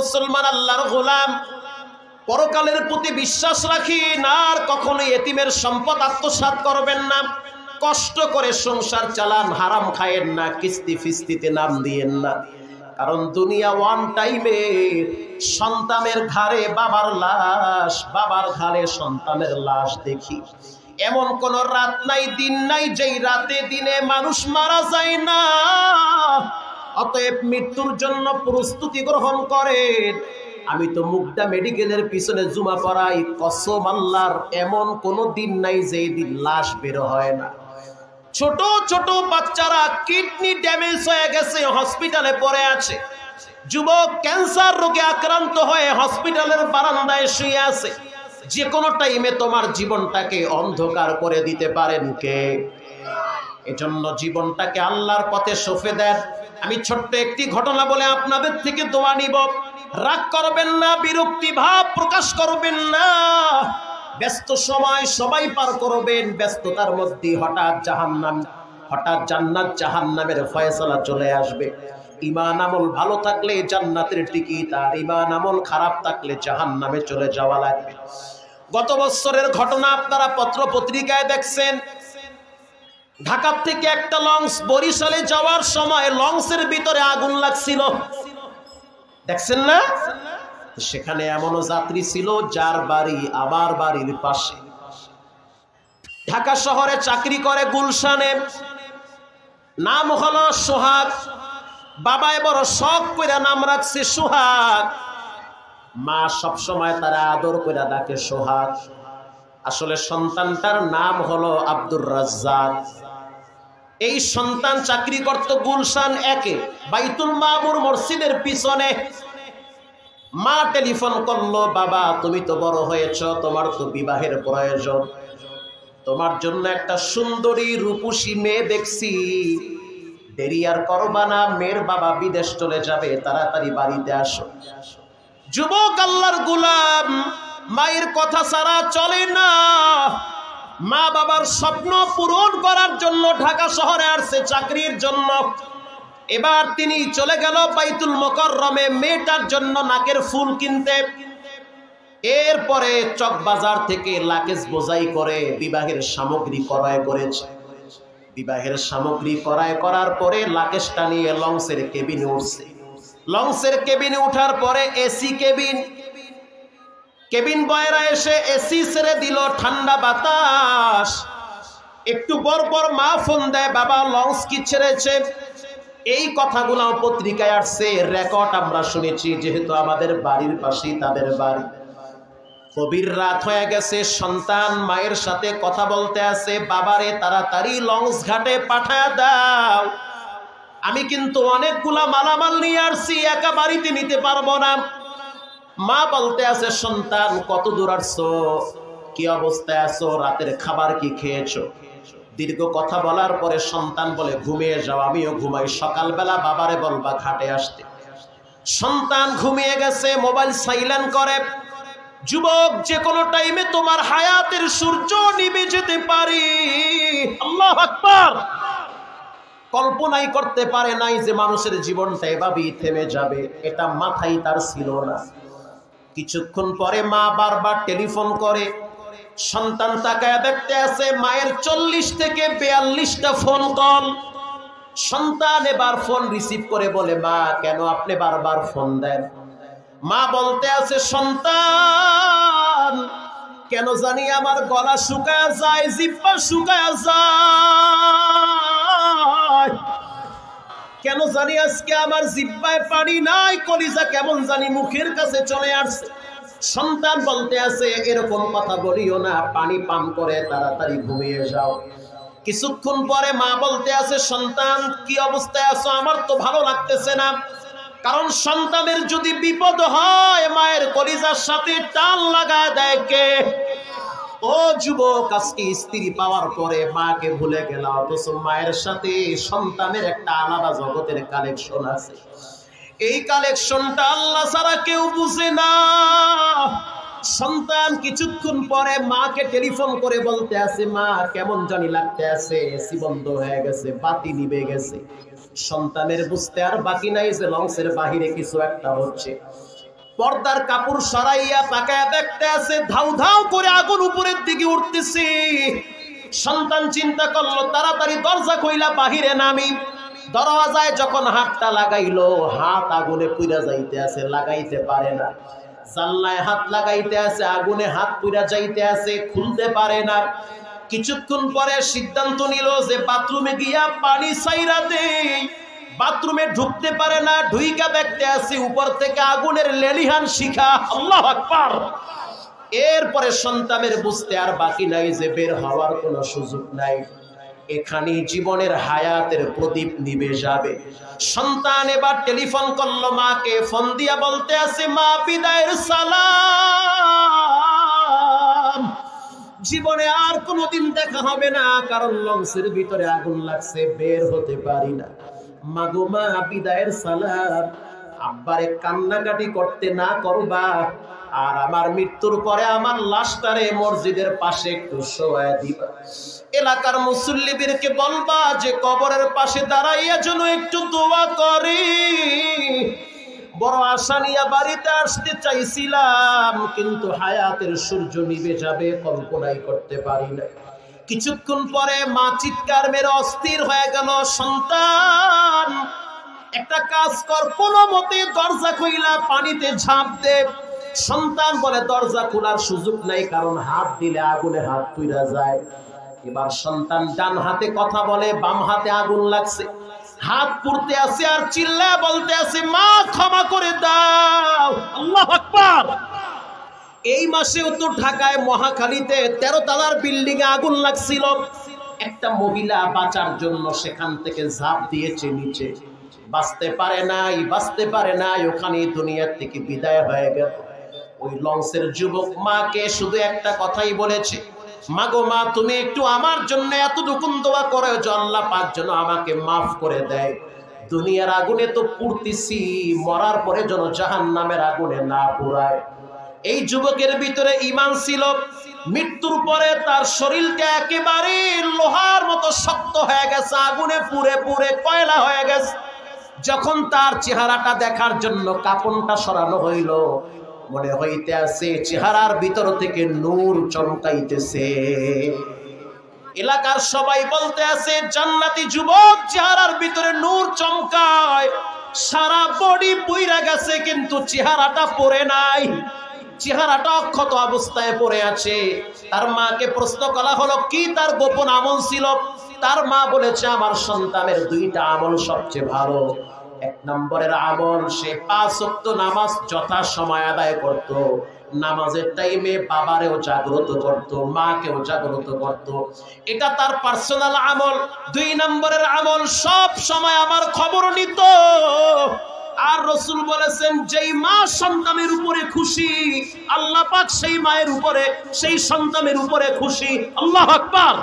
মুসলমান আল্লাহর গোলাম, পরকালের প্রতি বিশ্বাস রাখি না, আর কখনো এতিমের সম্পদ আত্মসাৎ করবেন না। কষ্ট করে সংসার চালান, হারাম খায়েন না, কিস্তি ফিস্তিতে নাম দিয়েন না। কারণ দুনিয়া ওয়ান টাইমে, সন্তানের ঘাড়ে বাবার লাশ, বাবার ঘাড়ে সন্তানের লাশ দেখি। এমন কোন রাত নাই, দিন নাই যেই রাতে দিনে মানুষ মারা যায় না। অতএব মৃত্যুর জন্য প্রস্তুতি গ্রহণ করেন। আমি তো মুগদা মেডিকেলের পিছনে জুমা পড়াই, কসম আল্লাহর, এমন কোনো দিন নাই যেই দিন লাশ বের হয় না। ছোট ছোট বাচ্চারা কিডনি ড্যামেজ হয়ে গেছে, হসপিটালে পড়ে আছে। যুবক ক্যান্সার রোগে আক্রান্ত হয়ে হসপিটালের বারান্দায় শুয়ে আছে। যে কোনো টাইমে তোমার জীবনটাকে অন্ধকার করে দিতে পারেন কে? এজন্য জীবনটাকে আল্লাহর পথে সঁপে দেন। আমি ছোট্ট একটি ঘটনা বলে আপনাদের থেকে দোয়া নিব। রাগ করবেন না, বিরক্তি ভাব প্রকাশ করবেন না। ব্যস্ত সময় সবাই পার করবেন, ব্যস্ততার মধ্যে হঠাৎ জাহান্নাম, হঠাৎ জান্নাত জাহান্নামের ফয়সালা চলে আসবে। ঈমান আমল ভালো থাকলে জান্নাতের টিকিট, আর ঈমান আমল খারাপ থাকলে জাহান্নামে চলে যাওয়া লাগবে। গত বছরের ঘটনা আপনারা পত্র পত্রিকায় দেখছেন। ঢাকা থেকে একটা লঞ্চ বরিশালে যাওয়ার সময় লঞ্চের ভিতরে আগুন লাগছিল, দেখছেন না? সেখানে এমনও যাত্রী ছিল যার বাড়ি আমার বাড়ির পাশে। ঢাকা শহরে চাকরি করে গুলশানে, নাম হলো সোহাগ। বাবায় বড় শখ করে নাম রাখছে সোহাগ। মা সবসময় তারা আদর করে ডাকে সোহাগ। আসলে সন্তানটার নাম হলো আব্দুর রাজ্জাক। এই সন্তান চাকরি করত গুলশান 1-এ বাইতুল মামুর মসজিদের পিছনে। মা টেলিফোন করলো, বাবা তুমি তো বড় হয়েছ, তোমার তো বিবাহের প্রয়োজন, তোমার জন্য একটা সুন্দরী রূপসী মেয়ে দেখছি, দেরি আর করবা না, মেয়ের বাবা বিদেশ চলে যাবে, তাড়াতাড়ি বাড়িতে আসো। যুবক আল্লাহর গোলাম, মায়ের কথা ছাড়া চলে না। মা বাবার স্বপ্ন পূরণ করার জন্য ঢাকা শহরে আসছে চাকরির জন্য। এবার তিনি চলে গেল বাইতুল মুকাররমে মেয়েটার জন্য নাকের ফুল কিনতে। এরপরে চকবাজার থেকে লাকেজ বোঝাই করে বিবাহের সামগ্রী ক্রয় করেছে। বিবাহের সামগ্রী ক্রয় করার পরে লাকেজটা নিয়ে লঞ্চের কেবিনে উঠছে। লঞ্চের কেবিনে ওঠার পরে এসি কেবিন, কেবিন বয়রা এসে এসি ছেড়ে দিল, ঠান্ডা বাতাস। একটু পর পর মা ফোন দেয়, বাবা লঞ্চ কি ছেড়েছে? এই কথাগুলো পত্রিকায় আসছে, রেকর্ড আমরা শুনেছি, যেহেতু আমাদের বাড়ির পাশেই তাদের বাড়ি। গভীর রাত হয়ে গেছে, সন্তান মায়ের সাথে কথা বলতে আছে, বাবারে তাড়াতাড়ি লঞ্চ ঘাটে পাঠায় দাও, আমি কিন্তু অনেকগুলা মালামাল নিয়ে আসছি, একা বাড়িতে নিতে পারবো না। মা বলতে আছে, সন্তান কত দূর আসছো, কি অবস্থায় আছো, রাতের খাবার কি খেয়েছো? দীর্ঘ কথা বলার পরে সন্তান বলে, ঘুমিয়ে যাও, আমিও ঘুমাই, সকালবেলা বাবারে বলবা ঘাটে আসতে। সন্তান ঘুমিয়ে গেছে, মোবাইল সাইলেন্ট করে। যুবক, যে কোনো টাইমে তোমার হায়াতের সূর্য নিভে যেতে পারে। আল্লাহু আকবার। কল্পনাই করতে পারে নাই যে মানুষের জীবনটা এভাবেই থেমে যাবে, এটা মাথায় তার ছিল না। কিছুক্ষণ পরে মা বারবার টেলিফোন করে, সন্তান তাকায় দেখতে আছে মায়ের 40 থেকে 42টা ফোন কল। সন্তান এবার ফোন রিসিভ করে বলে, মা কেন আপনি বারবার ফোন দেন? মা বলতে আছে, সন্তান কেন জানি আমার গলা শুকায় যায়, জিহ্বা শুকায় যায়, কেন জানি আজকে আমার জিহ্বায় পানি নাই, কলিজা কেমন জানি মুখের কাছে চলে আসছে। সন্তান বলতে আছে, এরকম কথা বলিও না, পানি পান করে তাড়াতাড়ি ঘুমিয়ে যাও। কিছুক্ষণ পরে মা বলতে আছে, সন্তান কি অবস্থায় আছো? আমার তো ভালো লাগতেছে না। কারণ সন্তানের যদি বিপদ হয়, মায়ের কলিজার সাথে টান লাগায় দেয় কে? ও যুবক, আজকে স্ত্রী পাওয়ার পরে মাকে ভুলে গেল, অথচ মায়ের সাথে সন্তানের একটা আলাদা জগতের কানেকশন আছে। এই কালেকশনটা আল্লাহ ছাড়া কেউ বুঝে না। সন্তান কিছুক্ষণ পরে মাকে টেলিফোন করে বলতে আছে, মা কেমন জানি লাগতে আছে, এসি বন্ধ হয়ে গেছে, বাতি নিভে গেছে। সন্তানের বুঝতে আর বাকি নাই যে লঞ্চের বাহিরে কিছু একটা হচ্ছে। পর্দার কাপড় সরাইয়া তাকায় দেখতে আছে ধাউ ধাউ করে আগুন উপরের দিকে উঠতেছে। সন্তান চিন্তা করলো তাড়াতাড়ি দরজা খুইলা বাহিরে নামি। দরওয়াজায় যখন হাতটা লাগাইলো, হাত আগুনে পুড়া যাইতে আছে, লাগাইতে পারে না। জানলায় হাত লাগাইতে আছে, আগুনে হাত পুড়া যাইতে আছে, খুলতে পারে না। কিছুক্ষণ পরে সিদ্ধান্ত নিল যে বাথরুমে গিয়া পানি ছাইরা দেই। বাথরুমে ঢুকতে পারে না, ঢুইকা দেখতে আছে উপর থেকে আগুনের লেলিহান শিখা। আল্লাহু আকবার। এরপরে সন্তানের বুঝতে আর বাকি নাই যে বের হওয়ার কোনো সুযোগ নাই, এখানেই জীবনের হায়াতের প্রদীপ নিভে যাবে। সন্তান এবার টেলিফোন করলো মাকে, ফোন দিয়া বলতে আছে মা বিদায়ের সালাম, জীবনে আর কোনোদিন দেখা হবে না, কারণ লঞ্চের ভিতরে আগুন লাগছে, বের হতে পারি না। মাগো মা বিদায়ের সালাম, আব্বারে কান্নাকাটি করতে না করবা, আর আমার মৃত্যুর পরে আমার লাশটারে মসজিদের পাশে একটু শোয়ায় দিবা। এলাকার মুসল্লিদেরকে বলবা যে কবরের পাশে দাঁড়াইয়া যেন একটু দোয়া করে। বড় আশা নিয়ে বাড়িতে আসতে চাইছিলাম, কিন্তু হায়াতের সূর্য নিভে যাবে কল্পনাই করতে পারি না। কিছুক্ষণ পরে মা চিৎকার মেরে অস্থির হয়ে গেল, সন্তান একটা কাজ কর, কোনো মতে দরজা খুইলা পানিতে ঝাঁপ দে। সন্তান বলে দরজা খোলার সুযোগ নাই, কারণ হাত দিলে আগুনে হাত পুড়া যায়। এবার সন্তান ডান হাতে কথা বলে, বাম হাতে আগুন লাগছে, হাত পুড়তে আছে আর চিল্লায় বলতে আছে মা ক্ষমা করে দাও। আল্লাহু আকবার। এই মাসেও তো ঢাকায় মহাখালীতে 13 তলার বিল্ডিং এ আগুন লাগছিল। একটা মহিলা বাঁচার জন্য সেখান থেকে ঝাঁপ দিয়েছে নিচে, বাঁচতে পারে নাই, ওখানে দুনিয়ার থেকে বিদায় হয়ে গেল। ওই লঞ্চের যুবক মাকে শুধু একটা কথাই বলেছে, মাগো মা তুমি একটু আমার জন্য এতটুকু দোয়া করো যে আল্লাহ পাক যেন আমাকে মাফ করে দেয়। দুনিয়ার আগুনে তো পুড়তেছি, মরার পরে যেন জাহান্নামের আগুনে না পুড়ায়। এই যুবকের ভিতরে ঈমান ছিল। মৃত্যুর পরে তার শরীরটা একেবারে লোহার মতো শক্ত হয়ে গেছে, আগুনে পুড়ে পুড়ে কয়লা হয়ে গেছে। যখন তার চেহারাটা দেখার জন্য কাপড়টা সরানো হইল, মনে হইতে আছে চেহারার ভিতর থেকে নূর চমকাইতেছে। এলাকার সবাই বলতে আছে জান্নাতি যুবক চেহারার ভিতরে নূর চমকায়। সারা বডি পুইরা গেছে কিন্তু চেহারাটা পড়ে নাই, চেহারাটা অক্ষত অবস্থায় পড়ে আছে। তার মাকে প্রশ্ন করা হলো কি তার গোপন আমল ছিল। তার মা বলেছে আমার সন্তানের 2টা আমল সবচেয়ে ভালো। 1 নম্বরের আমল, সে 5 ওয়াক্ত নামাজ যথা সময় আদায় করত। নামাজের টাইমে বাবারেও জাগ্রত করত, মাকেও জাগ্রত করত, এটা তার পার্সোনাল আমল। 2 নম্বরের আমল, সব সময় আমার খবর নিত। আর রাসূল বলেছেন যেই মা সন্তানের উপরে খুশি, আল্লাহ পাক সেই মায়ের উপরে, সেই সন্তানের উপরে খুশি। আল্লাহু আকবার।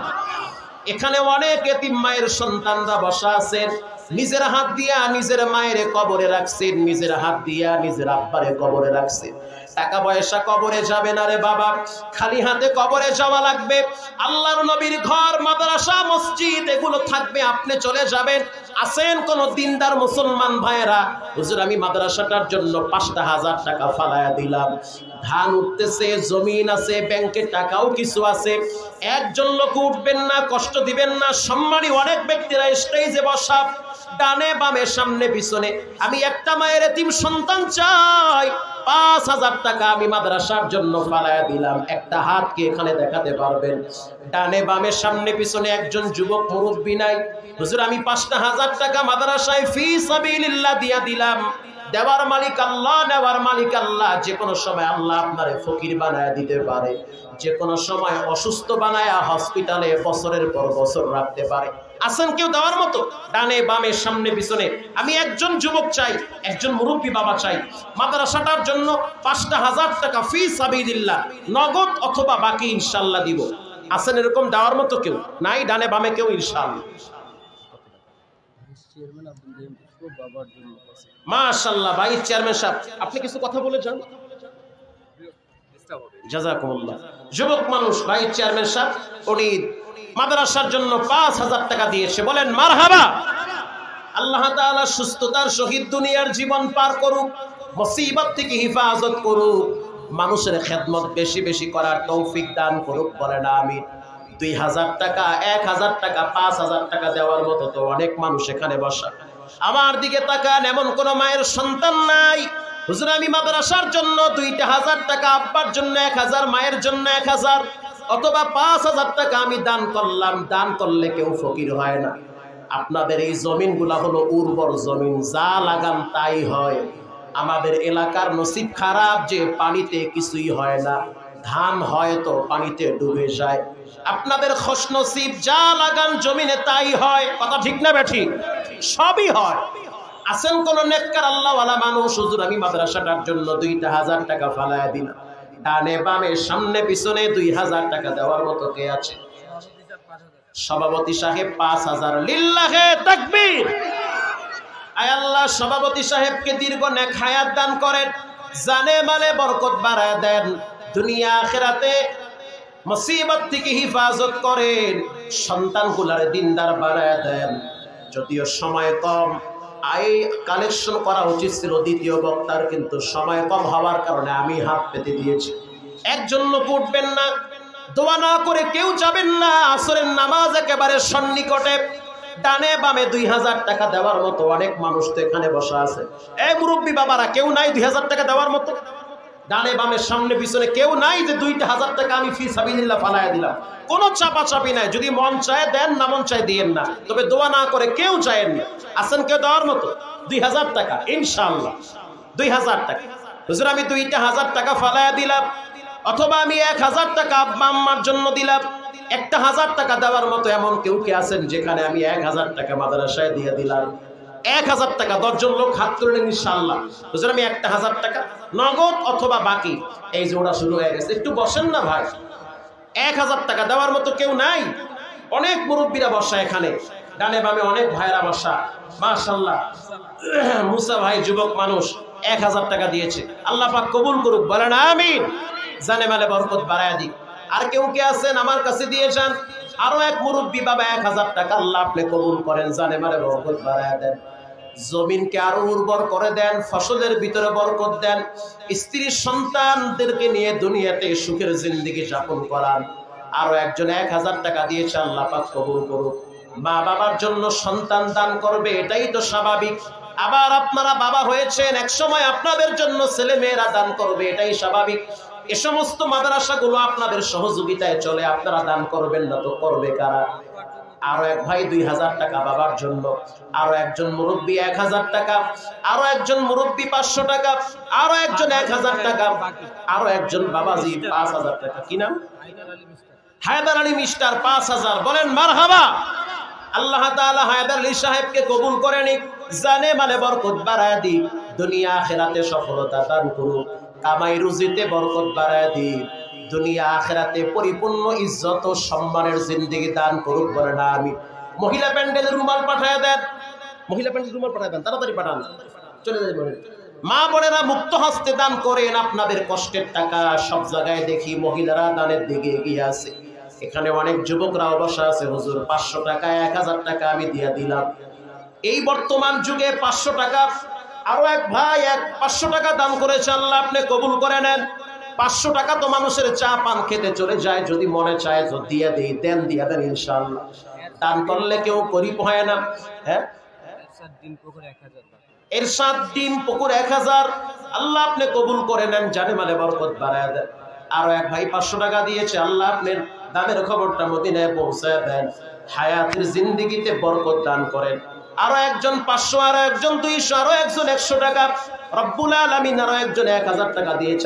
এখানে অনেক এতিম মায়ের সন্তানরা বসা আছেন, নিজের হাত দিয়া নিজের মায়ের কবরে রাখছেন, নিজের হাত দিয়া নিজের আব্বারে কবরে রাখছেন। টাকা পয়সা কবরে যাবে না রে বাবা, খালি হাতে কবরে যাওয়া লাগবে। আল্লাহর নবীর ঘর, মাদ্রাসা, মসজিদ এগুলো থাকবে, আপনি চলে যাবেন। আসেন কোন দিনদার মুসলমান ভাইয়েরা, হুজুর আমি মাদ্রাসাটার জন্য 5,000 টাকা ফালায়া দিলাম, ধান উঠতেছে, জমিন আছে, ব্যাংকে টাকাও কিছু আছে। একজন লোক উঠবেন না, কষ্ট দিবেন না। সম্মানী অনেক ব্যক্তিরা স্টেজে বসা, ডানে বামে সামনে পিছনে। আমি একটা মায়ের এতিম সন্তান চাই, 5,000 টাকা আমি মাদ্রাসার জন্য ফালায়া দিলাম। একটা হাত কি এখানে দেখাতে পারবেন? ডানে বামে সামনে পিছনে একজন যুবক মুরব্বী নাই, হুজুর আমি 5,000 টাকা মাদ্রাসায় ফি সাবিলিল্লাহ দিয়া দিলাম। দেওয়ার মালিক আল্লাহ, নেওয়ার মালিক আল্লাহ। যে কোনো সময় আল্লাহ আপনারে ফকির বানায় দিতে পারে, যে কোনো সময় অসুস্থ বানায়া হসপিটালে বছরের পর বছর রাখতে পারে। আসেন কেউ দেওয়ার মতো? ডানে বামে সামনে পিছনে আমি একজন যুবক চাই, একজন মুরব্বী বাবা চাই। মাদ্রাসাটার জন্য 5,000 টাকা ফি সাবিলিল্লাহ, নগদ অথবা বাকি ইনশাআল্লাহ দিব। আসেন এরকম দেওয়ার মতো কেউ নাই? ডানে বামে কেউ? ইনশাআল্লাহ। মাশাআল্লাহ, ভাইস চেয়ারম্যান সাহেব আপনি কিছু কথা বলে যান। জাযাকুমুল্লাহ। যুবক মানুষ ভাইস চেয়ারম্যান সাহেব উনি মাদ্রাসার জন্য 5,000 টাকা দিয়েছে, বলেন মারহাবা। আল্লাহ তাআলা সুস্থতার সহিত দুনিয়ার জীবন পার করুক, মুসিবত থেকে হেফাজত করুক, মানুষের খেদমত বেশি বেশি করার তৌফিক দান করুক, বলেন আমিন। 2000 টাকা, 1000 টাকা, 5000 টাকা দেওয়ার মতো তো অনেক মানুষ এখানে বসা। আমার দিকে তাকান, এমন কোন মায়ের সন্তান নাই হুজুর আমি মাদ্রাসার জন্য 2000 টাকা, আব্বার জন্য 1000, মায়ের জন্য 1000 অথবা 5000 টাকা আমি দান করলাম। দান করলে কেউ ফকির হয় না। আপনাদের এই জমিনগুলা হলো উর্বর জমিন, যা লাগান তাই হয়। আমাদের এলাকার নসিব খারাপ যে পানিতে কিছুই হয় না, ধান হয়তো পানিতে ডুবে যায়। আপনাদের খুশনসিব, যা লাগান জমিনে তাই হয়। কথা ঠিক না বেঠিক? সবই হয়। আছেন কোন নেককার আল্লাহওয়ালা মানুষ, হুজুর আমি মাদ্রাসাটার জন্য 2000 টাকা ফালায়া দিলাম। ডানে বামে সামনে পিছনে 2000 টাকা দেওয়ার মতো কে আছে? সভাপতি সাহেব 5000। লিল্লাহে তাকবীর। আয় আল্লাহ, সভাপতি সাহেবকে দীর্ঘ নেক হায়াত দান করেন, জানে মালে বরকত বাড়ায় দেন, দুনিয়া আখিরাতে মুসিবত থেকে হেফাজত করেন, সন্তানগুলার দিনদার বানায় দেন। যদিও সময় কম, আয় কালেকশন করা উচিত ছিল দ্বিতীয় বক্তার, কিন্তু সময় কম হওয়ার কারণে আমি হাত পেতে দিয়েছি। একজন লোক উঠবেন না, দোয়া না করে কেউ যাবেন না। আসরের নামাজ একেবারে সন্নিকটে, ডানে বামে 2000 টাকা দেওয়ার মতো অনেক মানুষ তো এখানে বসা আছে। এই মুরব্বী বাবারা, কেউ নাই 2000 টাকা দেওয়ার মতো? ডানে বামে সামনে পিছনে কেউ নাই যে 2000 টাকা আমি ফি সাবিলিল্লাহ ফালায়া দিলাম? কোনো চাপাচাপি নাই, যদি মন চায় দেন, না মন চায় দিয়েন না, তবে দোয়া না করে কেউ চায়েন না। আছেন কেউ দেওয়ার মতো? 2000 টাকা ইনশাআল্লাহ। 2000 টাকা হুজুর আমি 2000 টাকা ফালায়া দিলাম, অথবা আমি 1000 টাকা আব্বা আম্মার জন্য দিলাম। 1000 টাকা দেওয়ার মতো এমন কেউ কে আছেন যেখানে আমি 1000 টাকা মাদ্রাসায় দিয়ে দিলাম? 1000 টাকা 10 জন লোক হাত তুললেন ইনশাআল্লাহ। হুজুর আমি 1000 টাকা নগদ অথবা বাকি। এই যে ওরা শুরু হয়ে গেছে, একটু বসেন না ভাই। 1000 টাকা দেওয়ার মতো কেউ নাই? অনেক মুরব্বীরা বসা এখানে, ডানে বামে অনেক ভাইরা বসা, মাশাআল্লাহ। মুসা ভাই যুবক মানুষ 1000 টাকা দিয়েছে, আল্লাহ পাক কবুল করুক, বলেন আমিন। জানে মালে বরকত বাড়ায় দিক। আর কেউ কে আছেন আমার কাছে দিয়ে যান? আরো এক মুরব্বী বাবা 1000 টাকা, আল্লাহ আপনি কবুল করেন, জানে মালে বরকত বাড়ায় দেন, জমিনকে আরো উর্বর করে দেন, ফসলের ভিতরে বরকত দেন, স্ত্রী সন্তানদেরকে নিয়ে দুনিয়াতে সুখের জিন্দেগি যাপন করান। আরো একজন 1000 টাকা দিয়েছে, আল্লাহ পাক কবুল করুক। মা বাবার জন্য সন্তান দান করবে, এটাই তো স্বাভাবিক। আবার আপনারা বাবা হয়েছেন, এক সময় আপনাদের জন্য ছেলে মেয়েরা দান করবে, এটাই স্বাভাবিক। এ সমস্ত মাদ্রাসাগুলো আপনাদের সহযোগিতায় চলে, আপনারা দান করবেন না তো করবে কারা? আরো এক ভাই 2000 টাকা বাবার জন্য, আরো একজন মুরব্বী 1000 টাকা, আরো একজন মুরব্বী 500 টাকা, আরো একজন 1000 টাকা, আরো একজন বাবাজি 5000 টাকা। কি নাম? হায়দার আলী মিস্টার 5000। বলেন মারহাবা। আল্লাহ তাআলা হায়দার আলী সাহেবকে কবুল করে নিক, জানে মালে বরকত বাড়ায় দিক, দুনিয়া আখিরাতে সফলতা দান করুক, কামাই রুজিতে বরকত বাড়ায় দিক, দুনিয়া আখিরাতে পরিপূর্ণ ইজ্জত ও সম্মানের জিন্দেগি দান করুক, বলে না আমি। মহিলা প্যান্ডেলের রুমাল পাঠায় দেন, মহিলা প্যান্ডেলের রুমাল পাঠায় দেন, তাড়াতাড়ি পাঠান, চলে যাই। মা বোনেরা মুক্ত হস্তে দান করেন, আপনাদের কষ্টের টাকা সব জায়গায় দেখি মহিলারা দানের দিকে এগিয়ে আছে। এখানে অনেক যুবকরাও বসা আছে, হুজুর 500 টাকা 1000 টাকা আমি দিয়ে দিলাম। এই বর্তমান যুগে 500 টাকা, আরো এক ভাই 500 টাকা দান করেছে, আল্লাহ আপনি কবুল করে নেন। 500 টাকা তো মানুষের চা পান খেতে চলে যায়, যদি মনে চায় তো দিয়ে দেই, দেন দিয়ে দেন ইনশাআল্লাহ। দান করলে কেউ গরিব হয় না। হ্যাঁ, এরশাদ ডিম পুকুর 1000, আল্লাহ আপনি কবুল করে নেন, জানে মালে বরকত বাড়ায় দেন। আরো এক ভাই 500 টাকা দিয়েছে, আল্লাহ আপনি দানের খবরটা মদিনায় পৌঁছায় দেন, হায়াতের জিন্দেগিতে বরকত দান করেন। আরো একজন 500, আরো একজন 200, আরো একজন 100 টাকা, রব্বুল আলামিন আরো একজন 1000 টাকা দিয়েছে।